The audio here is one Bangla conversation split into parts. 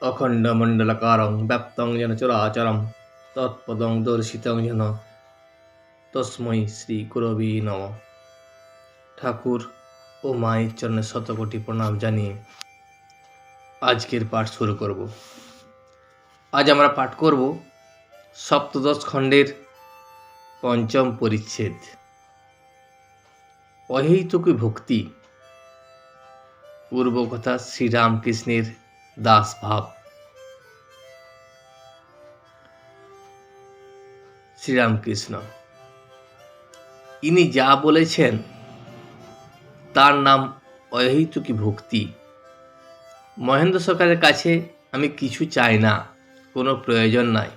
অখণ্ডমণ্ডলাকারং ব্যাপ্তং যেন চরাচরম তৎপদং দর্শিতং যেন তস্মৈ শ্রী গুরবে নমঃ। ঠাকুর ও মায়ের চরণে শতকোটি প্রণাম জানিয়ে আজকের পাঠ শুরু করব। আজ আমরা পাঠ করব সপ্তদশ খণ্ডের পঞ্চম পরিচ্ছেদ, অহৈতুক ভক্তি। পূর্বকথা শ্রীরামকৃষ্ণের দাস ভাব। শ্রীরামকৃষ্ণ ইনি যা বলেছেন তার নাম অহৈতুকী ভক্তি। মহেন্দ্র সরকারের কাছে আমি কিছু চাই না, কোনো প্রয়োজন নাই।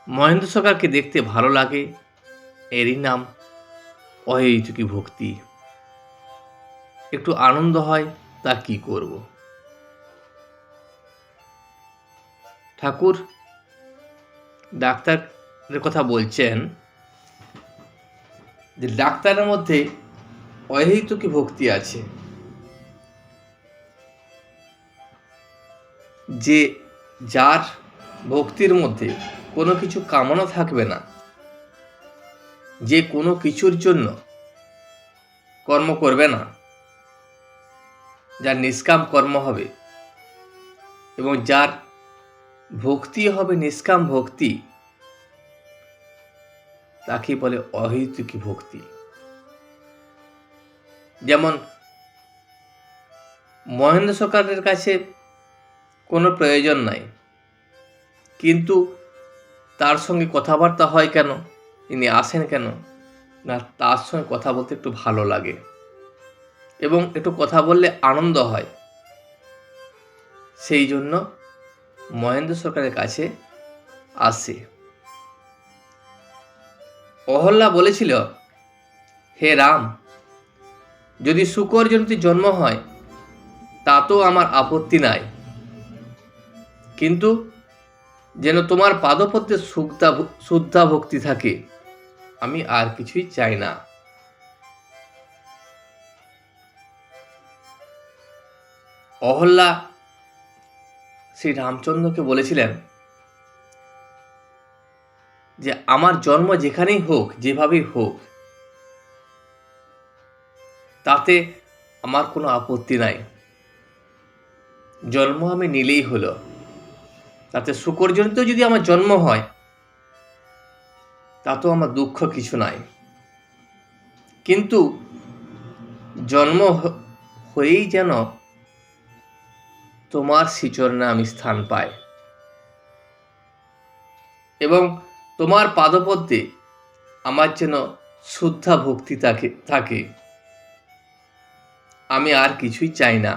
মহেন্দ্র সরকারকে দেখতে ভালো লাগে, এরই নাম অহৈতুকী ভক্তি। একটু আনন্দ হয়, তা কি করব। ঠাকুর ডাক্তারের কথা বলছেন যে ডাক্তারের মধ্যে অহৈতুকী ভক্তি আছে, যে যার ভক্তির মধ্যে কোনো কিছু কামনা থাকবে না, যে কোনো কিছুর জন্য কর্ম করবে না, যার নিষ্কাম কর্ম হবে এবং যার ভক্তি হবে নিষ্কাম ভক্তি, তাকে বলে অহৈতুকী ভক্তি। যেমন মহেন্দ্র সরকারের কাছে কোনো প্রয়োজন নাই, কিন্তু তার সঙ্গে কথাবার্তা হয় কেন, তিনি আসেন কেন না, তার সঙ্গে কথা বলতে একটু ভালো লাগে এবং একটু কথা বললে আনন্দ হয়, সেই জন্য মহেন্দ্র সরকারের কাছে আসে। অহল্যা বলেছিল, হে রাম, যদি শূকর জনিত জন্ম হয় তাতেও আমার আপত্তি নাই, কিন্তু যেন তোমার পাদপদ্মে শুদ্ধা ভক্তি থাকে, আমি আর কিছুই চাই না। অহল্যা শ্রী রামচন্দ্রকে বলেছিলেন যে আমার জন্ম যেখানেই হোক, যেভাবেই হোক, তাতে আমার কোনো আপত্তি নাই, জন্ম আমি নিলেই হলো। তাতে শূকরজনিত যদি আমার জন্ম হয় তাতেও আমার দুঃখ কিছু নাই, কিন্তু জন্ম হয়েই যেন তোমার শ্রীচরণে আমি স্থান পাই এবং তোমার পাদপদ্মে আমার যেন শুদ্ধা ভক্তি থাকে, আমি আর কিছুই চাই না।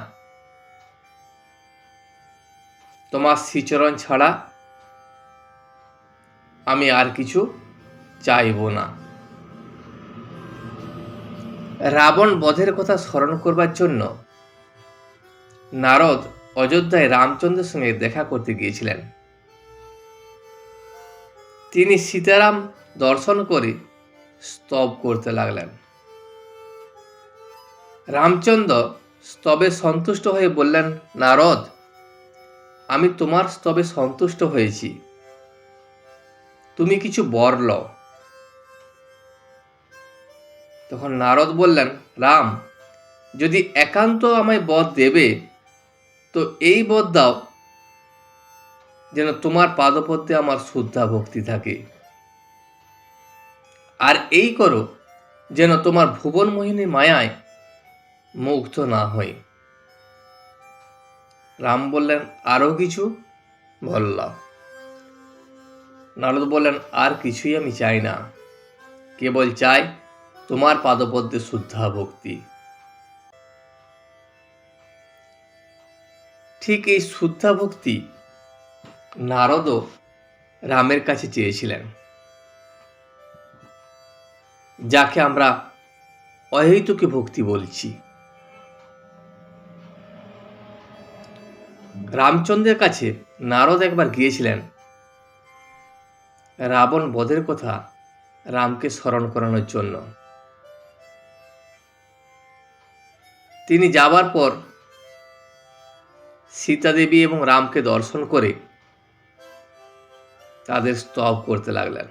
তোমার শ্রীচরণ ছাড়া আমি আর কিছু চাইব না। রাবণ বধের কথা স্মরণ করবার জন্য নারদ অযোধ্যায় রামচন্দ্রের সঙ্গে দেখা করতে গিয়েছিলেন। তিনি সীতারাম দর্শন করে স্তব করতে লাগলেন। রামচন্দ্র স্তবে সন্তুষ্ট হয়ে বললেন, নারদ, আমি তোমার স্তবে সন্তুষ্ট হয়েছি, তুমি কিছু বর লও। তখন নারদ বললেন, রাম, যদি একান্ত আমায় বর দেবে তো এই বর দাও যেন তোমার পাদপদ্মে আমার শুদ্ধা ভক্তি থাকে, আর এই করো যেন তোমার ভুবন মোহিনী মায়ায় মুগ্ধ না হই। রাম বললেন, আরো কিছু বললাম। নারদ বললেন, আর কিছুই আমি চাই না, কেবল চাই তোমার পাদপদ্মে শুদ্ধা ভক্তি। ঠিক এই শুদ্ধা ভক্তি নারদও রামের কাছে চেয়েছিলেন, যাকে আমরা অহৈতুকী ভক্তি বলছি। রামচন্দ্রের কাছে নারদ একবার গিয়েছিলেন রাবণ বধের কথা রামকে স্মরণ করানোর জন্য। তিনি যাবার পর সীতা দেবী এবং রামকে দর্শন করে তাদের স্তব করতে লাগলেন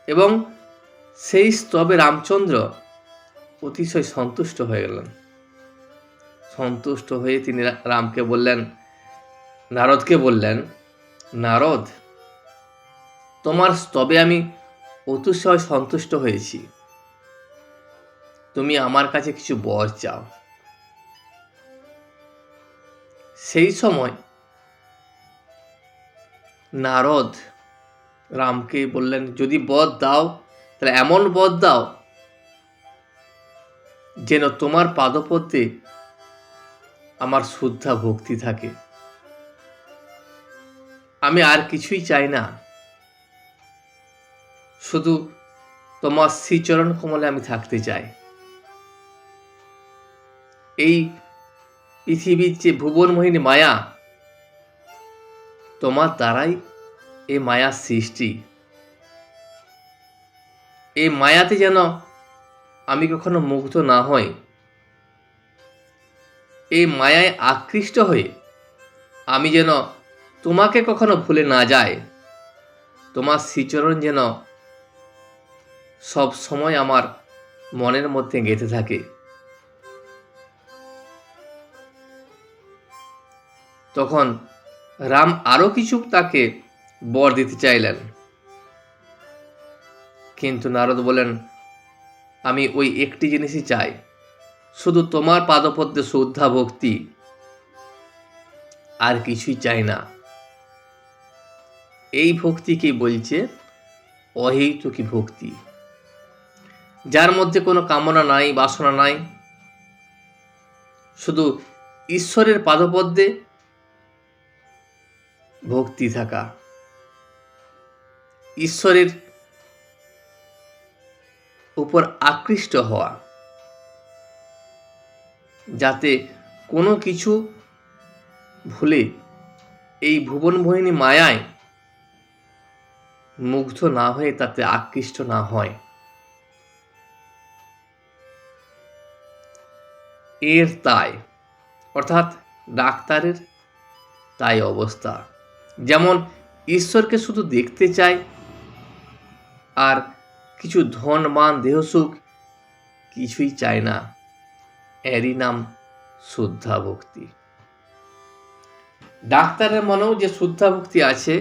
এবং সেই স্তবে রামচন্দ্র অতিশয় সন্তুষ্ট হয়ে গেলেন। সন্তুষ্ট হয়ে তিনি রামকে বললেন, নারদকে বললেন, নারদ, তোমার স্তবে আমি অতিশয় সন্তুষ্ট হয়েছি, তুমি আমার কাছে কিছু বর চাও। সেই সময় নারদ রামকে বললেন, যদি বর দাও তাহলে এমন বর দাও যেন তোমার পাদপদ্মে আমার শুদ্ধা ভক্তি থাকে। আমি আর কিছুই চাই না, শুধু তোমার শ্রীচরণ কমলে আমি থাকতে চাই। এই পৃথিবীর যে ভুবনমোহিনী মায়া, তোমার দ্বারাই এই মায়ার সৃষ্টি। এই মায়াতে যেন আমি কখনো মুগ্ধ না হই, এই মায়ায় আকৃষ্ট হয়ে আমি যেন তোমাকে কখনো ভুলে না যাই, তোমার শ্রীচরণ যেন সব সময় আমার মনের মধ্যে গেঁথে থাকে। তখন রাম আরো কিছু তাকে বর দিতে চাইলেন, কিন্তু নারদ বলেন, আমি ওই একটি জিনিসই চাই, শুধু তোমার পাদপদ্মে শ্রদ্ধা ভক্তি, আর কিছুই চাই না। এই ভক্তিকে বলছে অহৈতুকী ভক্তি, যার মধ্যে কোনো কামনা নাই, বাসনা নাই, শুধু ঈশ্বরের পাদপদ্মে ভক্তি থাকা, ঈশ্বরের উপর আকৃষ্ট হওয়া, যাতে কোনো কিছু ভুলে এই ভুবনমোহিনী মায়ায় মুগ্ধ না হয়ে তাতে আকৃষ্ট না হয়। এর তাই, অর্থাৎ ডাক্তারের তাই অবস্থা। যেমন ঈশ্বরকে শুধু দেখতে চায় আর কিছু ধন মান দেহসুখ কিছুই চায় না, এরই নাম শুদ্ধা ভক্তি। ডাক্তারের মনেও যে শুদ্ধা ভক্তি আছে,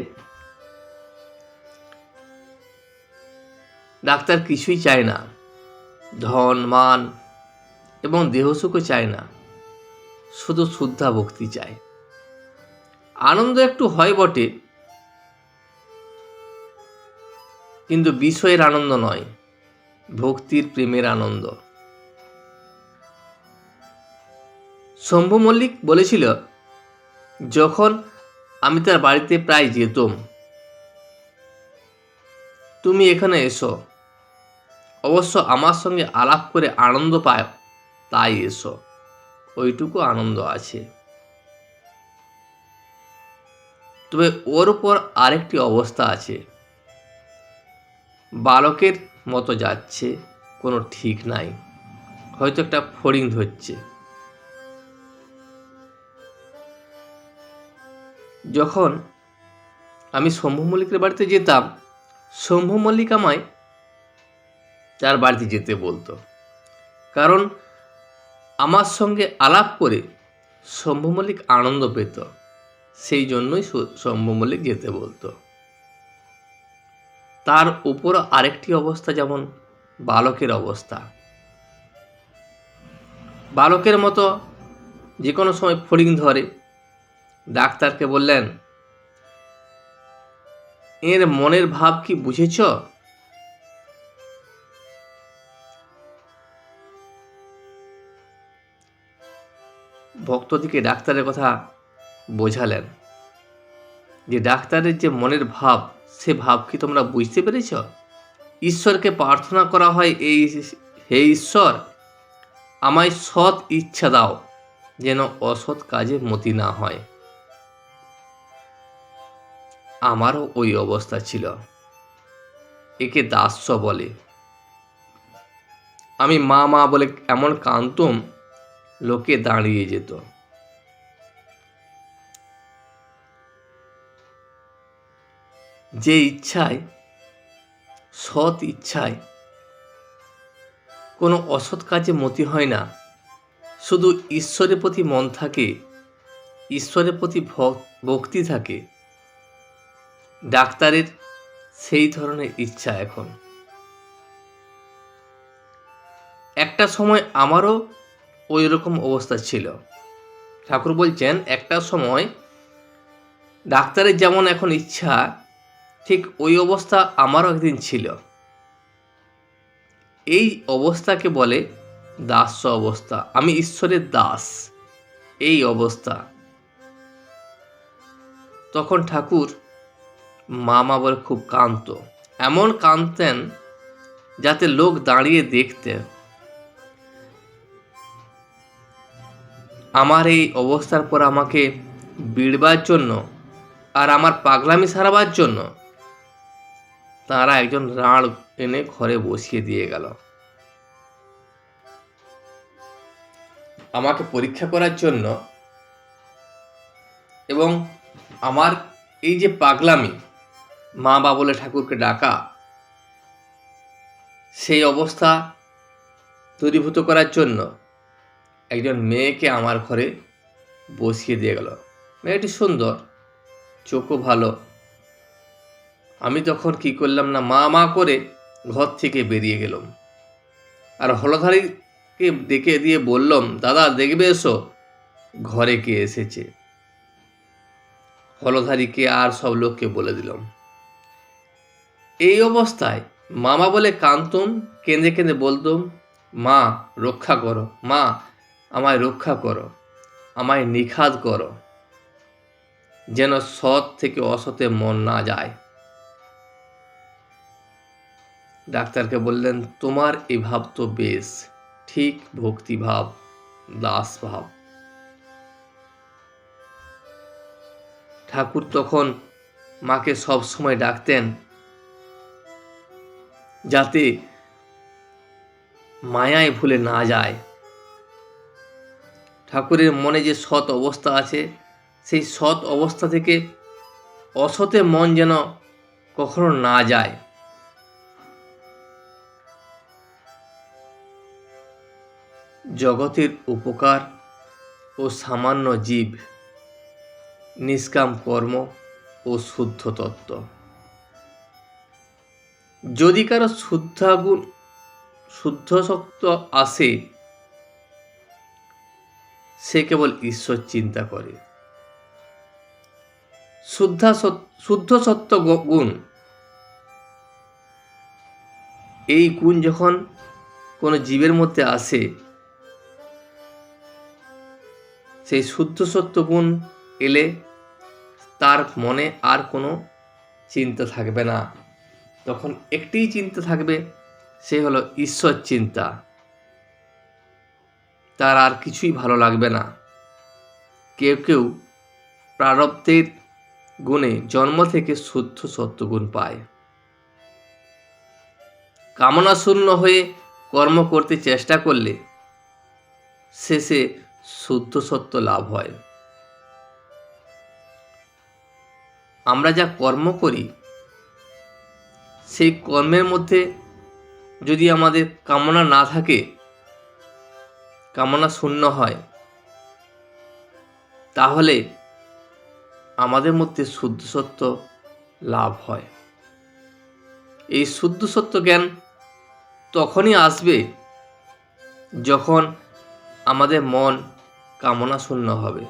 ডাক্তার কিছুই চায় না, ধন মান এবং দেহসুখও চায় না, শুধু শুদ্ধা ভক্তি চায়। আনন্দ একটু হয় বটে, কিন্তু বিষয়ের আনন্দ নয়, ভক্তির প্রেমের আনন্দ। শম্ভু মল্লিক বলেছিল, যখন আমি তার বাড়িতে প্রায় যেতাম, তুমি এখানে এসো, অবশ্য আমার সঙ্গে আলাপ করে আনন্দ পায়, তাই এসো, ওইটুকু আনন্দ আছে। তবে ওর উপর আরেকটি অবস্থা আছে, বালকের মতো যাচ্ছে, কোনো ঠিক নাই, হয়তো একটা ফড়িং ধরছে। যখন আমি শম্ভু মল্লিকের বাড়িতে যেতাম, শম্ভু মল্লিক আমায় তার বাড়িতে যেতে বলতো, কারণ আমার সঙ্গে আলাপ করে শম্ভু মল্লিক আনন্দ পেত, সেই জন্যই শম্ভু মল্লিক যেতে বলতো। তার উপর আরেকটি অবস্থা, যেমন বালকের অবস্থা। বালকের মতো যে কোনো সময় ফড়িং ধরে। ডাক্তারকে বললেন, এর মনের ভাব কি বুঝেছ? ভক্তদিকে ডাক্তারের কথা বোঝালেন যে ডাক্তারের যে মনের ভাব, সে ভাব কি তোমরা বুঝতে পেরেছ? ঈশ্বরকে প্রার্থনা করা হয় এই, হে ঈশ্বর, আমায় সৎ ইচ্ছা দাও, যেন অসৎ কাজে মতি না হয়। আমারও ওই অবস্থা ছিল, একে দাস্য বলে। আমি মা মা বলে এমন কাঁদতুম লোকে দাঁড়িয়ে যেত। যে ইচ্ছায়, সৎ ইচ্ছায় কোনো অসৎ কাজে মতি হয় না, শুধু ঈশ্বরের প্রতি মন থাকে, ঈশ্বরের প্রতি ভক্তি থাকে, ডাক্তারের সেই ধরনের ইচ্ছা এখন। একটা সময় আমারও ওই রকম অবস্থা ছিল। ঠাকুর বলছেন একটা সময় ডাক্তারের যেমন এখন ইচ্ছা, ঠিক ওই অবস্থা আমারও একদিন ছিল। এই অবস্থাকে বলে দাস্য অবস্থা, আমি ঈশ্বরের দাস, এই অবস্থা। তখন ঠাকুর মা বলে খুব কাঁদত, এমন কাঁদতেন যাতে লোক দাঁড়িয়ে দেখতে। আমার এই অবস্থার পর আমাকে বিড়বার জন্য আর আমার পাগলামি সারাবার জন্য তারা একজন রাঁড় এনে ঘরে বসিয়ে দিয়ে গেল। আমাকে পরীক্ষা করার জন্য, এবং আমার এই যে পাগলামি, মা বা বলে ঠাকুরকে ডাকা, সেই অবস্থা দূরীভূত করার জন্য একজন মেয়েকে আমার ঘরে বসিয়ে দিয়ে গেল। মেয়েটি সুন্দর, চোখও ভালো। আমি তখন কি করলাম না, মা করে ঘর থেকে বেরিয়ে গেলাম, আর হলধারীকে ডেকে দিয়ে বললাম, দাদা দেখবে এসো ঘরে কে এসেছে। হলধারীকে আর সব লোককে বলে দিলাম। এই অবস্থায় মামা বলে কাঁদতুম, কেঁদে কেঁদে বলতুম, মা রক্ষা করো, মা আমায় রক্ষা করো, আমায় নিখাদ করো, যেন সৎ থেকে অসতে মন না যায়। ডাক্তারকে বললেন, তোমার এই ভাব তো বেশ, ঠিক ভক্তিভাব, দাস ভাব। ঠাকুর তখন মাকে সব সময় ডাকতেন যাতে মায়ায় ভুলে না যায়। ঠাকুরের মনে যে সৎ অবস্থা আছে, সেই সৎ অবস্থা থেকে অসতে মন যেন কখনো না যায়। জগতের উপকার ও সামান্য জীব, নিষ্কাম কর্ম ও শুদ্ধ তত্ত্ব। যদি কারো শুদ্ধ সত্য আসে, সে কেবল ঈশ্বর চিন্তা করে। শুদ্ধ সত্য গুণ, এই গুণ যখন কোনো জীবের মধ্যে আসে, সেই শুদ্ধ সত্য গুণ এলে তার মনে আর কোনো চিন্তা থাকবে না। তখন একটিই চিন্তা থাকবে, সে হলো ঈশ্বর চিন্তা। তার আর কিছুই ভালো লাগবে না। কেউ কেউ প্রারব্ধের গুণে জন্ম থেকে শুদ্ধ সত্যগুণ পায়। কামনা শূন্য হয়ে কর্ম করতে চেষ্টা করলে শেষে শুদ্ধ সত্য লাভ হয়। আমরা যা কর্ম করি, সেই কর্মের মধ্যে যদি আমাদের কামনা না থাকে, কামনা শূন্য হয়, তাহলে আমাদের মধ্যে শুদ্ধ সত্য লাভ হয়। এই শুদ্ধ সত্য জ্ঞান তখনই আসবে যখন আমাদের মন কামনা শূন্য হবে।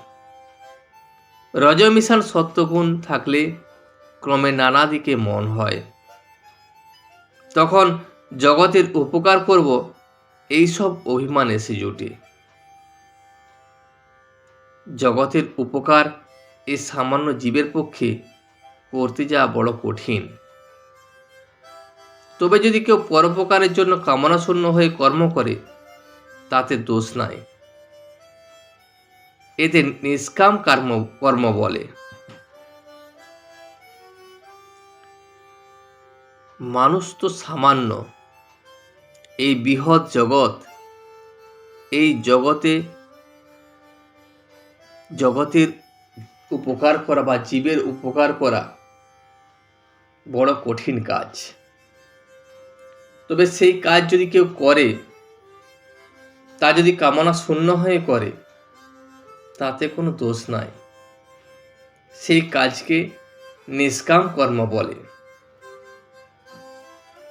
রজমিশাল সত্যগুণ থাকলে ক্রমে নানা দিকে মন হয়। তখন জগতের উপকার করব, এইসব অভিমান এসে জোটে। জগতের উপকার এই সামান্য জীবের পক্ষে করতে যাওয়া বড় কঠিন। তবে যদি কেউ পরোপকারের জন্য কামনা শূন্য হয়ে কর্ম করে, তাতে দোষ নাই। এতে নিষ্কাম কর্ম বলে। মানুষ তো সামান্য, এই বৃহৎ জগৎ, এই জগতে জগতের উপকার করা বা জীবের উপকার করা বড় কঠিন কাজ। তবে সেই কাজ যদি কেউ করে, তা যদি কামনা শূন্য হয়ে করে, তাতে কোনো দোষ নাই। সেই কাজকে নিষ্কাম কর্ম বলে।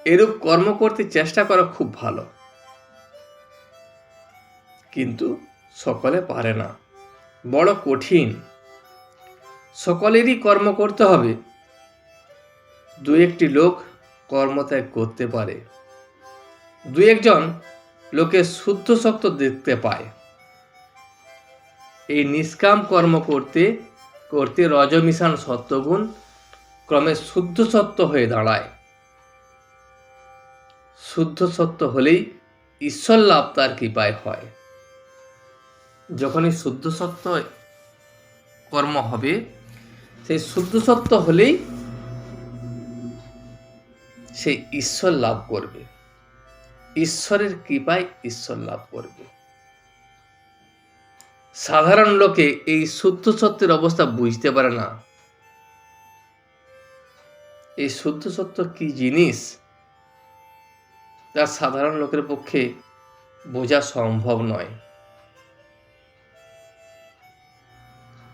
এরূপ কর্ম করতে চেষ্টা করা খুব ভালো, কিন্তু সকলে পারে না, বড় কঠিন। সকলেরই কর্ম করতে হবে। দু একটি লোক কর্মত্যাগ করতে পারে, দু একজন লোকে শুদ্ধ সত্য দেখতে পায়। এই নিষ্কাম কর্ম করতে করতে রজমিশান সত্যগুণ ক্রমে শুদ্ধ সত্য হয়ে দাঁড়ায়। শুদ্ধ সত্য হলেই ঈশ্বর লাভ তার কৃপায় হয়। যখনই শুদ্ধ সত্য কর্ম হবে, সেই শুদ্ধ সত্য হলেই সে ঈশ্বর লাভ করবে, ঈশ্বরের কৃপায় ঈশ্বর লাভ করবে। সাধারণ লোকে এই শুদ্ধ সত্যের অবস্থা বুঝতে পারে না। এই শুদ্ধ সত্য কি জিনিস, তা সাধারণ লোকের পক্ষে বোঝা সম্ভব নয়।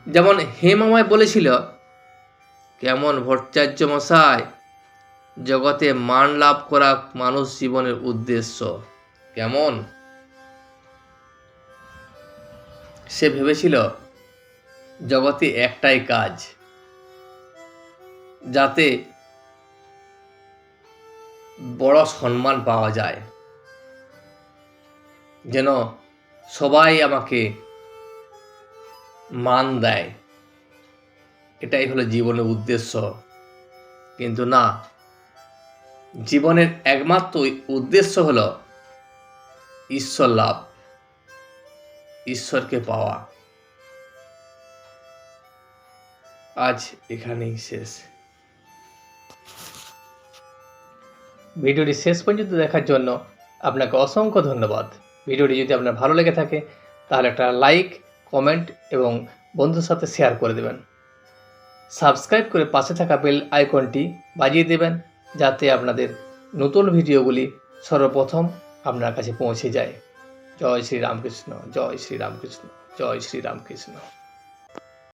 যেমন হেমামায় বলেছিল, কেমন ভট্টাচার্য মশাই, জগতে মান লাভ করা মানুষ জীবনের উদ্দেশ্য কেমন? সে ভেবেছিল জগতে একটাই কাজ, যাতে বড় সম্মান পাওয়া যায়, যেন সবাই আমাকে মান দেয়, এটাই হলো জীবনের উদ্দেশ্য। কিন্তু না, জীবনের একমাত্র উদ্দেশ্য হলো ঈশ্বর লাভ, ঈশ্বরকে পাওয়া। আজ এখানেই শেষ। ভিডিওটি শেষ পর্যন্ত দেখার জন্য আপনাকে অসংখ্য ধন্যবাদ। ভিডিওটি যদি আপনার ভালো লেগে থাকে, তাহলে একটা লাইক, কমেন্ট এবং বন্ধুর সাথে শেয়ার করে দেবেন। সাবস্ক্রাইব করে পাশে থাকা বেল আইকনটি বাজিয়ে দেবেন, যাতে আপনাদের নতুন ভিডিওগুলি সর্বপ্রথম আপনার কাছে পৌঁছে যায়। জয় শ্রী রামকৃষ্ণ, জয় শ্রী রামকৃষ্ণ, জয় শ্রী রামকৃষ্ণ।